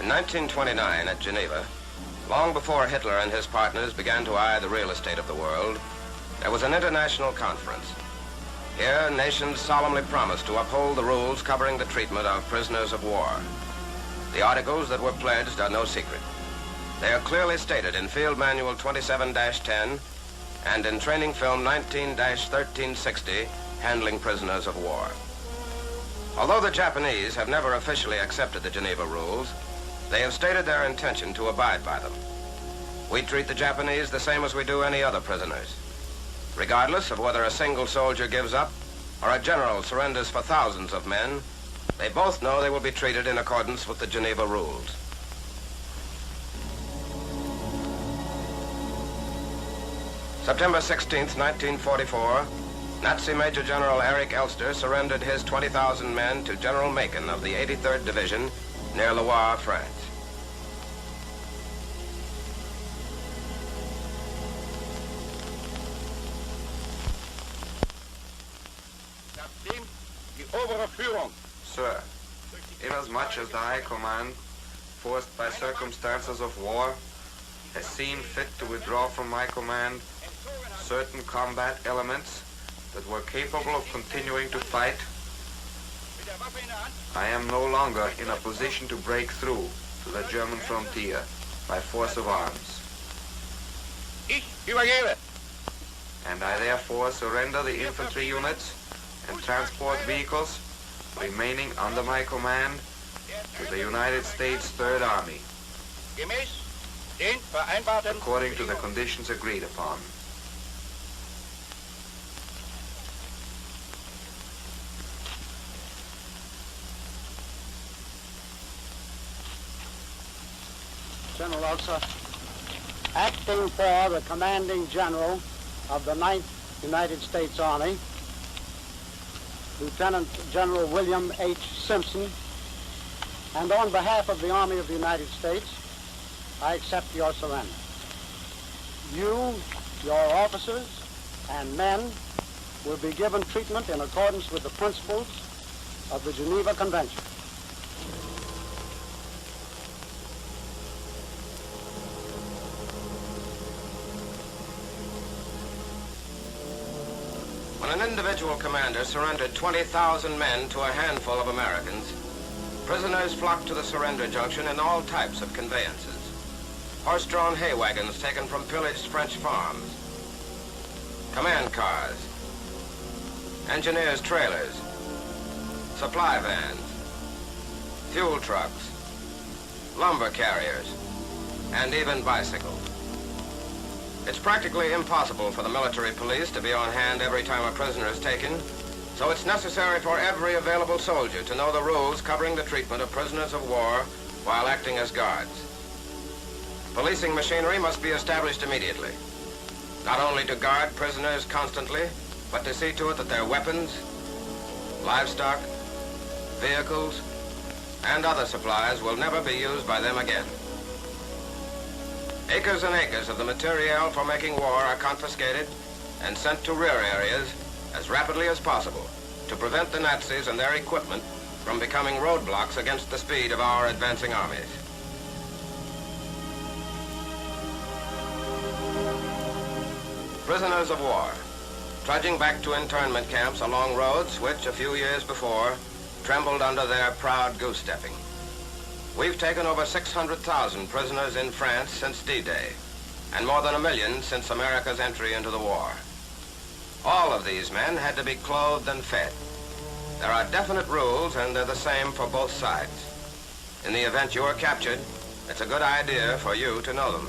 In 1929 at Geneva, long before Hitler and his partners began to eye the real estate of the world, there was an international conference. Here, nations solemnly promised to uphold the rules covering the treatment of prisoners of war. The articles that were pledged are no secret. They are clearly stated in Field Manual 27-10 and in Training Film 19-1360, Handling Prisoners of War. Although the Japanese have never officially accepted the Geneva rules, they have stated their intention to abide by them. We treat the Japanese the same as we do any other prisoners. Regardless of whether a single soldier gives up or a general surrenders for thousands of men, they both know they will be treated in accordance with the Geneva rules. September 16th, 1944, Nazi Major General Erich Elster surrendered his 20,000 men to General Macon of the 83rd Division near Loire, France. Sir, inasmuch as the High Command, forced by circumstances of war, has seen fit to withdraw from my command certain combat elements that were capable of continuing to fight, I am no longer in a position to break through to the German frontier by force of arms. And I therefore surrender the infantry units and transport vehicles remaining under my command to the United States Third Army, according to the conditions agreed upon. General Elster, acting for the commanding general of the 9th United States Army, Lieutenant General William H. Simpson, and on behalf of the Army of the United States, I accept your surrender. You, your officers, and men will be given treatment in accordance with the principles of the Geneva Convention. When an individual commander surrendered 20,000 men to a handful of Americans, prisoners flocked to the surrender junction in all types of conveyances. Horse-drawn hay wagons taken from pillaged French farms, command cars, engineers' trailers, supply vans, fuel trucks, lumber carriers, and even bicycles. It's practically impossible for the military police to be on hand every time a prisoner is taken, so it's necessary for every available soldier to know the rules covering the treatment of prisoners of war while acting as guards. Policing machinery must be established immediately, not only to guard prisoners constantly, but to see to it that their weapons, livestock, vehicles, and other supplies will never be used by them again. Acres and acres of the materiel for making war are confiscated and sent to rear areas as rapidly as possible to prevent the Nazis and their equipment from becoming roadblocks against the speed of our advancing armies. Prisoners of war, trudging back to internment camps along roads which, a few years before, trembled under their proud goose-stepping. We've taken over 600,000 prisoners in France since D-Day, and more than 1 million since America's entry into the war. All of these men had to be clothed and fed. There are definite rules, and they're the same for both sides. In the event you are captured, it's a good idea for you to know them.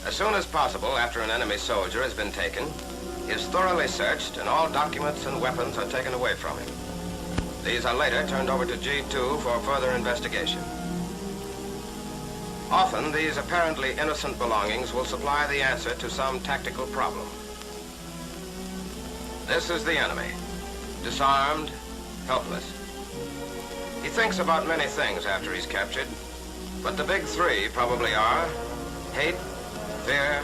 As soon as possible after an enemy soldier has been taken, he is thoroughly searched and all documents and weapons are taken away from him. These are later turned over to G2 for further investigation. Often, these apparently innocent belongings will supply the answer to some tactical problem. This is the enemy, disarmed, helpless. He thinks about many things after he's captured, but the big three probably are hate, fear,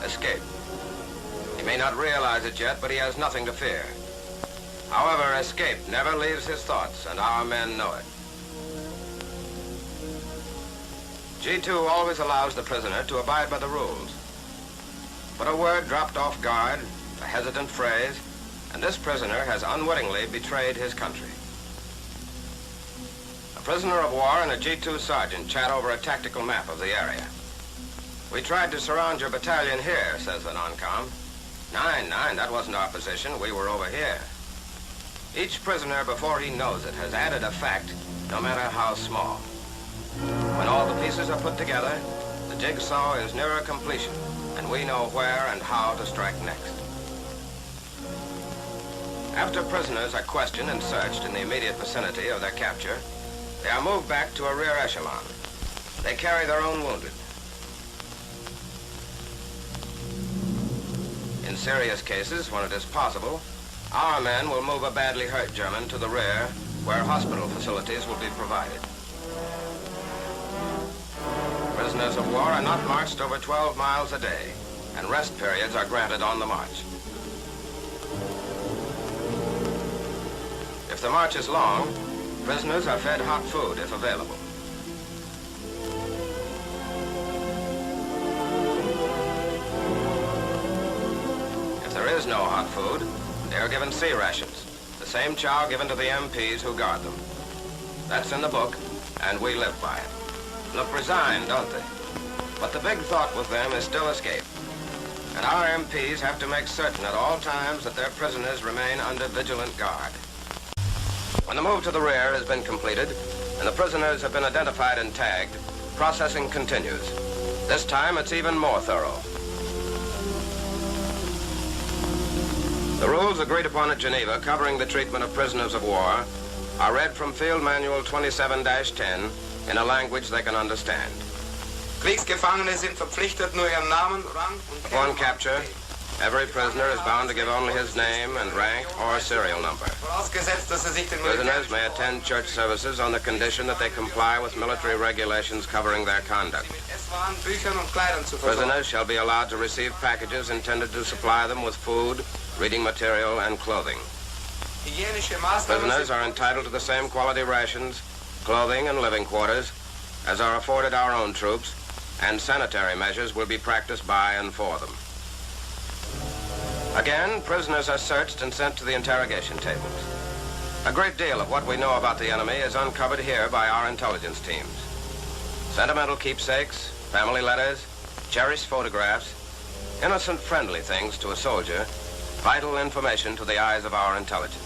escape. He may not realize it yet, but he has nothing to fear. However, escape never leaves his thoughts, and our men know it. G2 always allows the prisoner to abide by the rules. But a word dropped off guard, a hesitant phrase, and this prisoner has unwittingly betrayed his country. A prisoner of war and a G2 sergeant chat over a tactical map of the area. "We tried to surround your battalion here," says the non-com. Nine, that wasn't our position. We were over here." Each prisoner, before he knows it, has added a fact, no matter how small. When all the pieces are put together, the jigsaw is nearer completion, and we know where and how to strike next. After prisoners are questioned and searched in the immediate vicinity of their capture, they are moved back to a rear echelon. They carry their own wounded. In serious cases, when it is possible, our men will move a badly hurt German to the rear, where hospital facilities will be provided. Prisoners of war are not marched over 12 miles a day, and rest periods are granted on the march. If the march is long, prisoners are fed hot food if available. If there is no hot food, they are given sea rations, the same chow given to the MPs who guard them. That's in the book, and we live by it. Look resigned, don't they? But the big thought with them is still escape. And our MPs have to make certain at all times that their prisoners remain under vigilant guard. When the move to the rear has been completed and the prisoners have been identified and tagged, processing continues. This time it's even more thorough. The rules agreed upon at Geneva covering the treatment of prisoners of war are read from Field Manual 27-10 in a language they can understand. Kriegsgefangene sind verpflichtet, nur ihren Namen, Rang und Upon capture, every prisoner is bound to give only his name and rank or serial number. Vorausgesetzt, dass sich den Prisoners may attend church services on the condition that they comply with military regulations covering their conduct. mit Esswaren, Büchern und Kleidern zu versorgen. Prisoners shall be allowed to receive packages intended to supply them with food, reading material, and clothing. Hygienische Maßnahmen Prisoners are entitled to the same quality rations, clothing, and living quarters as are afforded our own troops, and sanitary measures will be practiced by and for them. Again, prisoners are searched and sent to the interrogation tables. A great deal of what we know about the enemy is uncovered here by our intelligence teams. Sentimental keepsakes, family letters, cherished photographs, innocent friendly things to a soldier, vital information to the eyes of our intelligence.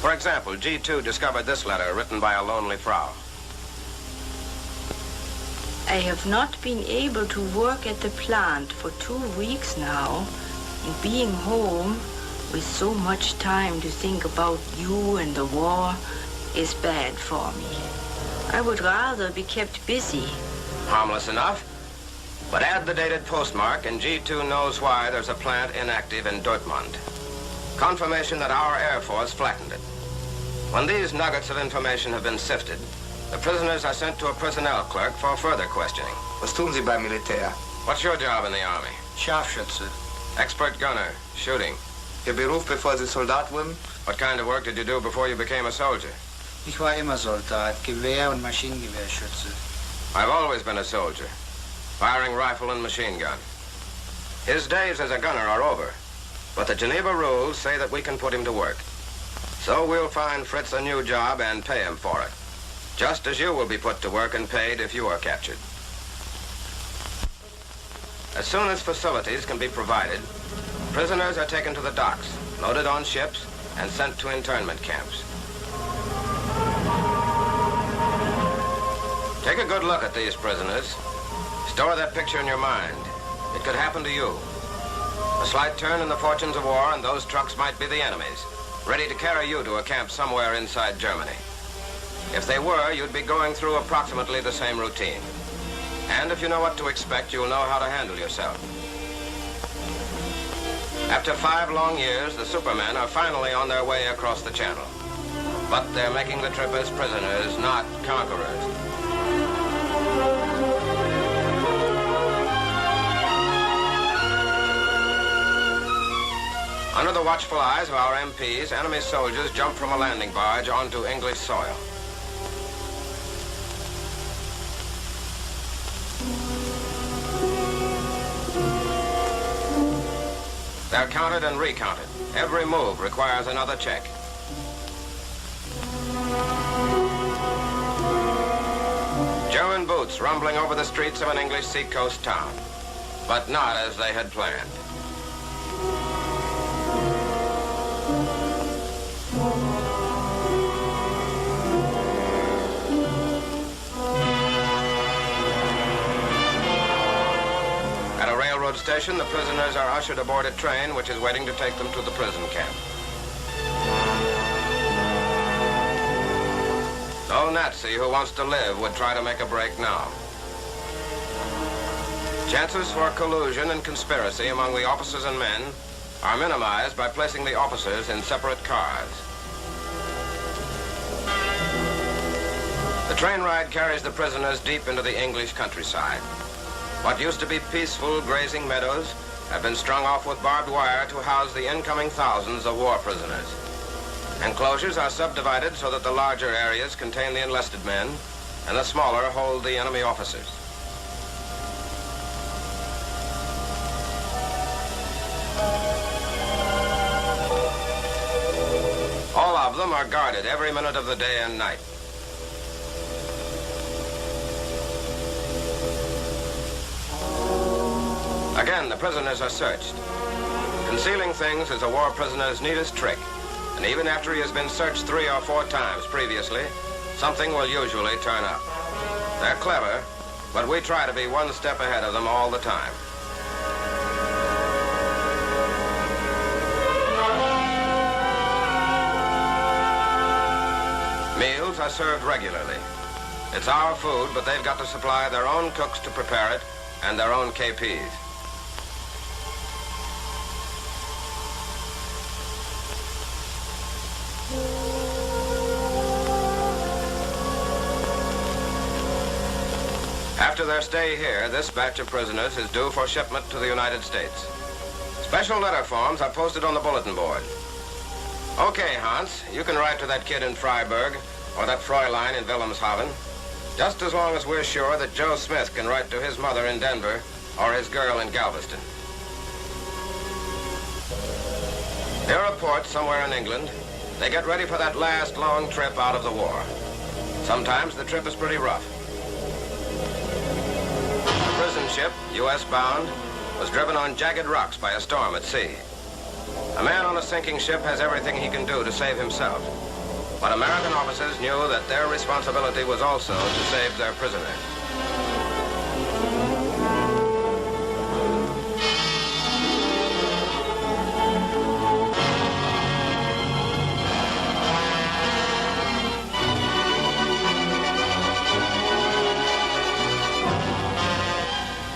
For example, G2 discovered this letter written by a lonely Frau. I have not been able to work at the plant for 2 weeks now, and being home with so much time to think about you and the war is bad for me. I would rather be kept busy. Harmless enough, but add the dated postmark and G2 knows why there's a plant inactive in Dortmund. Confirmation that our Air Force flattened it. When these nuggets of information have been sifted, the prisoners are sent to a personnel clerk for further questioning. Was tun Sie beim Militär? What's your job in the Army? Scharfschütze. Expert gunner, shooting. Ihr Beruf, bevor Sie Soldat wurden? What kind of work did you do before you became a soldier? Ich war immer Soldat, Gewehr- und Maschinengewehrschütze. I've always been a soldier, firing rifle and machine gun. His days as a gunner are over, but the Geneva rules say that we can put him to work. So we'll find Fritz a new job and pay him for it, just as you will be put to work and paid if you are captured. As soon as facilities can be provided, prisoners are taken to the docks, loaded on ships, and sent to internment camps. Take a good look at these prisoners. Store that picture in your mind. It could happen to you. A slight turn in the fortunes of war and those trucks might be the enemy's, ready to carry you to a camp somewhere inside Germany. If they were, you'd be going through approximately the same routine. And if you know what to expect, you'll know how to handle yourself. After 5 long years, the Supermen are finally on their way across the channel. But they're making the trip as prisoners, not conquerors. Under the watchful eyes of our MPs, enemy soldiers jump from a landing barge onto English soil. They're counted and recounted. Every move requires another check. German boots rumbling over the streets of an English seacoast town, but not as they had planned. At a railroad station, the prisoners are ushered aboard a train which is waiting to take them to the prison camp. No Nazi who wants to live would try to make a break now. Chances for collusion and conspiracy among the officers and men are minimized by placing the officers in separate cars. The train ride carries the prisoners deep into the English countryside. What used to be peaceful grazing meadows have been strung off with barbed wire to house the incoming thousands of war prisoners. Enclosures are subdivided so that the larger areas contain the enlisted men and the smaller hold the enemy officers. All of them are guarded every minute of the day and night. Again, the prisoners are searched. Concealing things is a war prisoner's neatest trick, and even after he has been searched 3 or 4 times previously, something will usually turn up. They're clever, but we try to be one step ahead of them all the time. Meals are served regularly. It's our food, but they've got to supply their own cooks to prepare it and their own KPs. After their stay here, this batch of prisoners is due for shipment to the United States. Special letter forms are posted on the bulletin board. Okay, Hans, you can write to that kid in Freiburg or that Fräulein in Wilhelmshaven, just as long as we're sure that Joe Smith can write to his mother in Denver or his girl in Galveston. Here are ports somewhere in England. They get ready for that last long trip out of the war. Sometimes the trip is pretty rough. The prison ship, U.S. bound, was driven on jagged rocks by a storm at sea. A man on a sinking ship has everything he can do to save himself. But American officers knew that their responsibility was also to save their prisoners.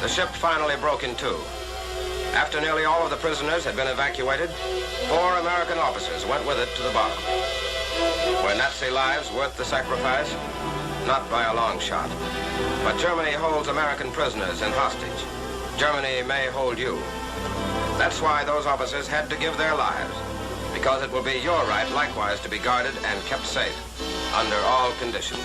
The ship finally broke in two. After nearly all of the prisoners had been evacuated, 4 American officers went with it to the bottom. Were Nazi lives worth the sacrifice? Not by a long shot. But Germany holds American prisoners in hostage. Germany may hold you. That's why those officers had to give their lives, because it will be your right likewise to be guarded and kept safe under all conditions.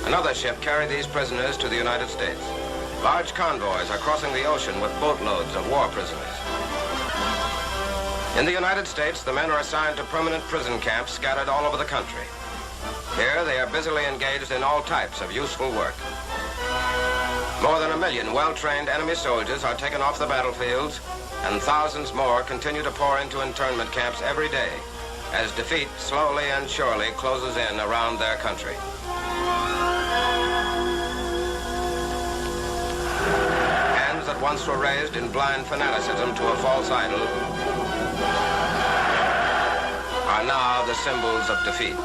Another ship carried these prisoners to the United States. Large convoys are crossing the ocean with boatloads of war prisoners. In the United States, the men are assigned to permanent prison camps scattered all over the country. Here, they are busily engaged in all types of useful work. More than 1 million well-trained enemy soldiers are taken off the battlefields, and thousands more continue to pour into internment camps every day as defeat slowly and surely closes in around their country. Hands that once were raised in blind fanaticism to a false idol are now the symbols of defeat.